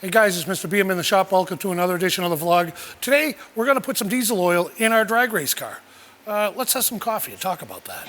Hey guys, it's Mr. B. I'm in the shop. Welcome to another edition of the vlog. Today, we're going to put some diesel oil in our drag race car. Let's have some coffee and talk about that.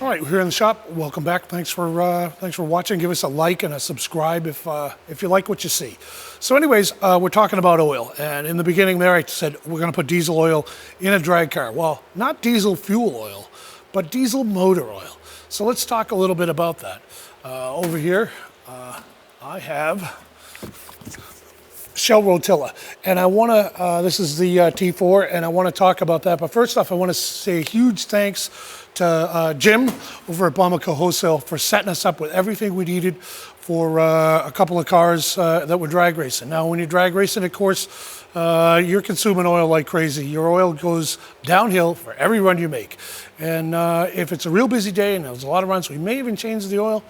All right, we're here in the shop. Welcome back. Thanks for watching. Give us a like and a subscribe if you like what you see. So, anyways, we're talking about oil, and in the beginning there, I said we're going to put diesel oil in a drag car. Well, not diesel fuel oil, but diesel motor oil. So let's talk a little bit about that. Over here, I have Shell Rotilla, and I want to. This is the T4, and I want to talk about that. But first off, I want to say a huge thanks to Jim over at Bamako Wholesale for setting us up with everything we needed for a couple of cars that were drag racing. Now, when you're drag racing, of course, you're consuming oil like crazy. Your oil goes downhill for every run you make. And if it's a real busy day and there's a lot of runs, we may even change the oil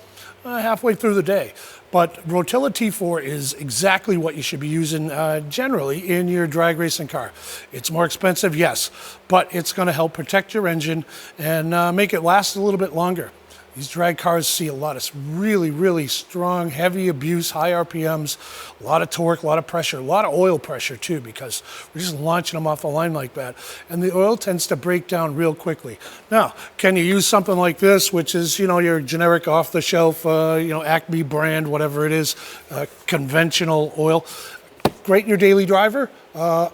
halfway through the day. But Rotilla T4 is exactly what you should be using generally in your drag racing car. It's more expensive, yes, but it's going to help protect your engine and make it last a little bit longer. These drag cars see a lot of really, really strong, heavy abuse, high RPMs, a lot of torque, a lot of pressure, a lot of oil pressure too, because we're just launching them off the line like that. And the oil tends to break down real quickly. Now, can you use something like this, which is, your generic off-the-shelf, Acme brand, whatever it is, conventional oil? Great in your daily driver.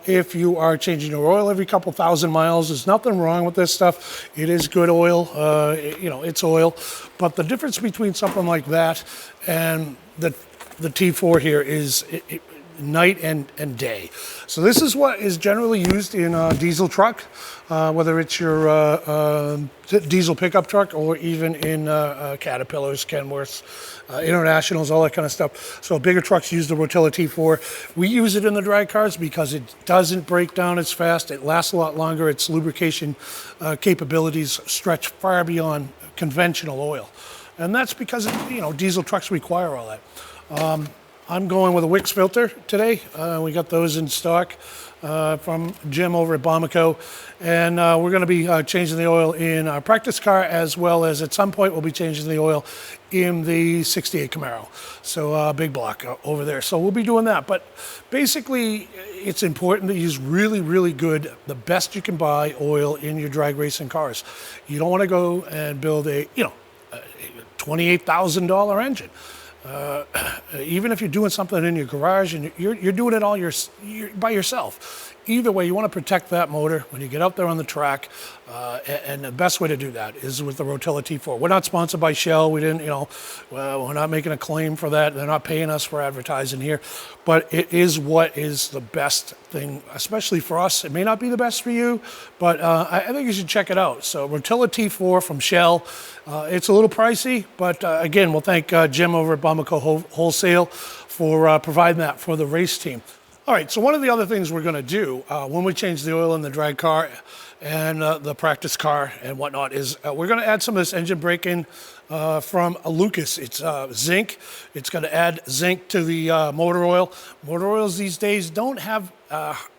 If you are changing your oil every couple thousand miles, there's nothing wrong with this stuff. It is good oil, it's oil. But the difference between something like that and the T4 here is night and day. So this is what is generally used in a diesel truck, whether it's your diesel pickup truck or even in Caterpillars, Kenworths, Internationals, all that kind of stuff. So bigger trucks use the Rotilla T4. We use it in the drag cars because it doesn't break down as fast. It lasts a lot longer. Its lubrication capabilities stretch far beyond conventional oil. And that's because, diesel trucks require all that. I'm going with a Wix filter today. We got those in stock from Jim over at Bamako. And we're going to be changing the oil in our practice car, as well as at some point we'll be changing the oil in the 68 Camaro. So big block over there. So we'll be doing that. But basically, it's important to use really, really good, the best you can buy oil in your drag racing cars. You don't want to go and build a $28,000 engine. Even if you're doing something in your garage and you're doing it all by yourself. Either way, you want to protect that motor when you get out there on the track, and the best way to do that is with the Rotilla T4. We're not sponsored by Shell. We didn't, we're not making a claim for that. They're not paying us for advertising here, but it is what is the best thing, especially for us. It may not be the best for you, but I think you should check it out. So Rotilla T4 from Shell. It's a little pricey, but again, we'll thank Jim over at Bamako Wholesale for providing that for the race team. All right, so one of the other things we're going to do when we change the oil in the drag car and the practice car and whatnot is we're going to add some of this engine break-in from a Lucas. It's zinc. It's going to add zinc to the motor oil. Motor oils these days don't have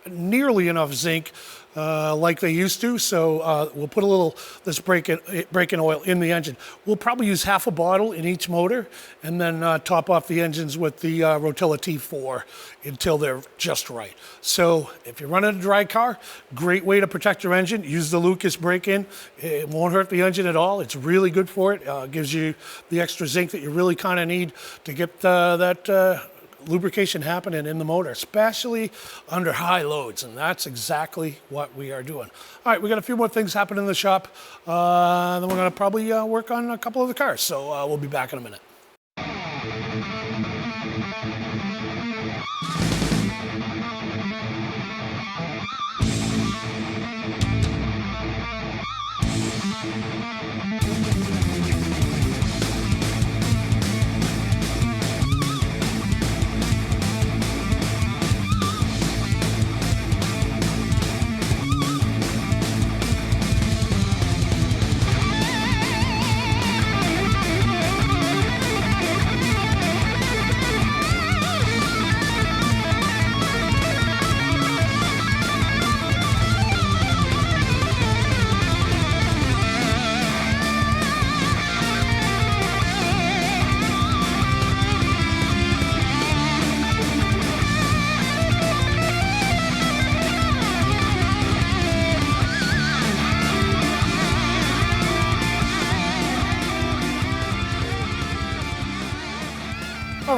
nearly enough zinc like they used to, so we'll put a little this break-in oil in the engine. We'll probably use half a bottle in each motor and then top off the engines with the Rotilla T4 until they're just right. So if you're running a drag car, great way to protect your engine. Use the Lucas break-in. It won't hurt the engine at all. It's really good for it. Gives you the extra zinc that you really kind of need to get that lubrication happening in the motor, especially under high loads, and that's exactly what we are doing. All right, we got a few more things happening in the shop, then we're going to probably work on a couple of the cars, so we'll be back in a minute.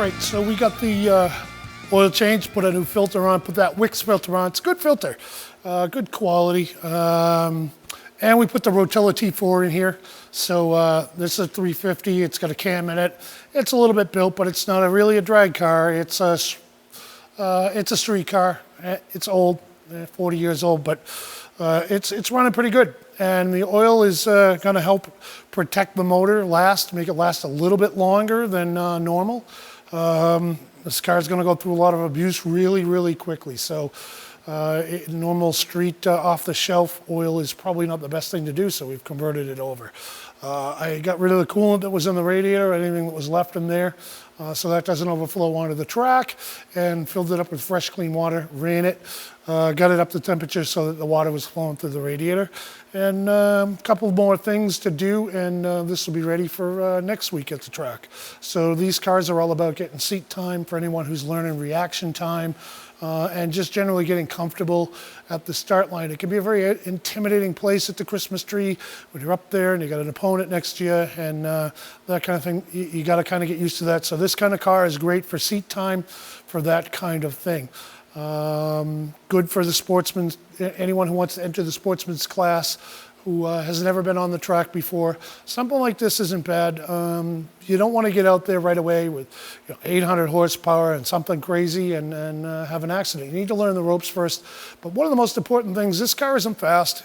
right, so we got the oil change, put a new filter on, put that Wix filter on. It's a good filter, good quality. And we put the Rotella T4 in here. So this is a 350, it's got a cam in it. It's a little bit built, but it's not really a drag car. It's a street car. It's old, 40 years old, but it's running pretty good. And the oil is gonna help protect the motor, make it last a little bit longer than normal. This car is gonna go through a lot of abuse really, really quickly. So normal street off-the-shelf oil is probably not the best thing to do, so we've converted it over. I got rid of the coolant that was in the radiator, anything that was left in there, so that doesn't overflow onto the track, and filled it up with fresh, clean water, ran it, got it up to temperature so that the water was flowing through the radiator. And a couple more things to do, and this will be ready for next week at the track. So these cars are all about getting seat time for anyone who's learning reaction time, and just generally getting comfortable at the start line. It can be a very intimidating place at the Christmas tree when you're up there and you got an opponent next to you and that kind of thing. You got to kind of get used to that. So this kind of car is great for seat time, for that kind of thing. Good for the sportsman, anyone who wants to enter the sportsman's class, who has never been on the track before. Something like this isn't bad. You don't want to get out there right away with 800 horsepower and something crazy and have an accident. You need to learn the ropes first. But one of the most important things, this car isn't fast.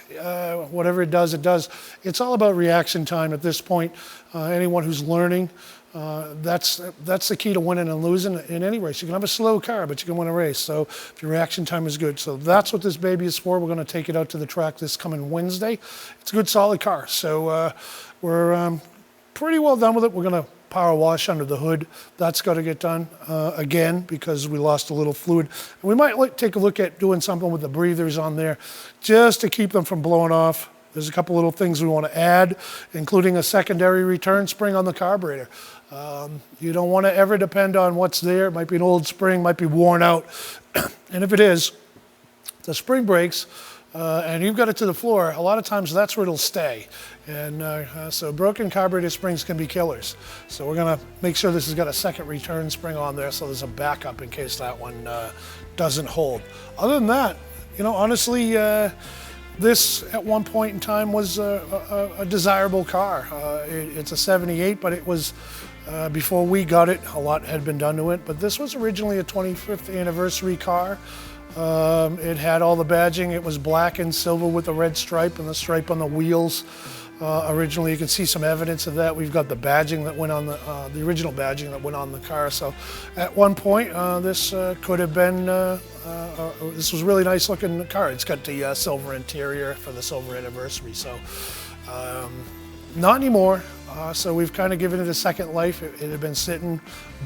Whatever it does, it does. It's all about reaction time at this point. Anyone who's learning, that's the key to winning and losing in any race. You can have a slow car, but you can win a race. So if your reaction time is good. So that's what this baby is for. We're going to take it out to the track this coming Wednesday. It's a good, solid car. So we're pretty well done with it. We're going to power wash under the hood. That's got to get done again because we lost a little fluid. And we might take a look at doing something with the breathers on there just to keep them from blowing off. There's a couple little things we want to add, including a secondary return spring on the carburetor. You don't want to ever depend on what's there. It might be an old spring, might be worn out. And if it is, the spring breaks and you've got it to the floor, a lot of times that's where it'll stay. And so broken carburetor springs can be killers. So we're going to make sure this has got a second return spring on there so there's a backup in case that one doesn't hold. Other than that, honestly, this at one point in time was a desirable car. It's a 78, but it was, before we got it, a lot had been done to it. But this was originally a 25th anniversary car. It had all the badging. It was black and silver with a red stripe and the stripe on the wheels. Originally, you can see some evidence of that. We've got the badging that went on the original badging that went on the car. So at one point, this could have been, this was a really nice looking car. It's got the silver interior for the silver anniversary. So not anymore. So we've kind of given it a second life. It had been sitting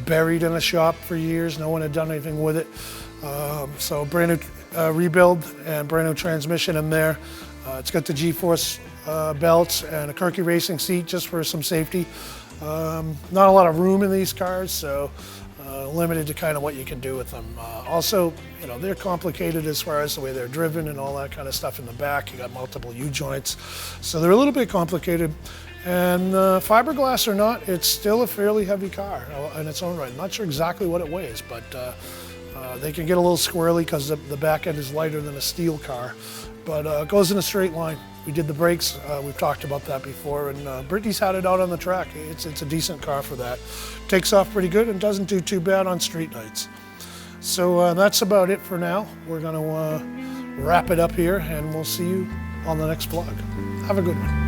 buried in a shop for years. No one had done anything with it. So brand new rebuild and brand new transmission in there. It's got the G-force belts and a Kirky racing seat just for some safety. Not a lot of room in these cars, so limited to kind of what you can do with them. Also, they're complicated as far as the way they're driven and all that kind of stuff in the back. You got multiple U-joints, so they're a little bit complicated. And fiberglass or not, it's still a fairly heavy car in its own right. I'm not sure exactly what it weighs, but they can get a little squirrely because the back end is lighter than a steel car. But it goes in a straight line. We did the brakes, we've talked about that before, and Brittany's had it out on the track. It's a decent car for that. Takes off pretty good and doesn't do too bad on street nights. So that's about it for now. We're gonna wrap it up here and we'll see you on the next vlog. Have a good one.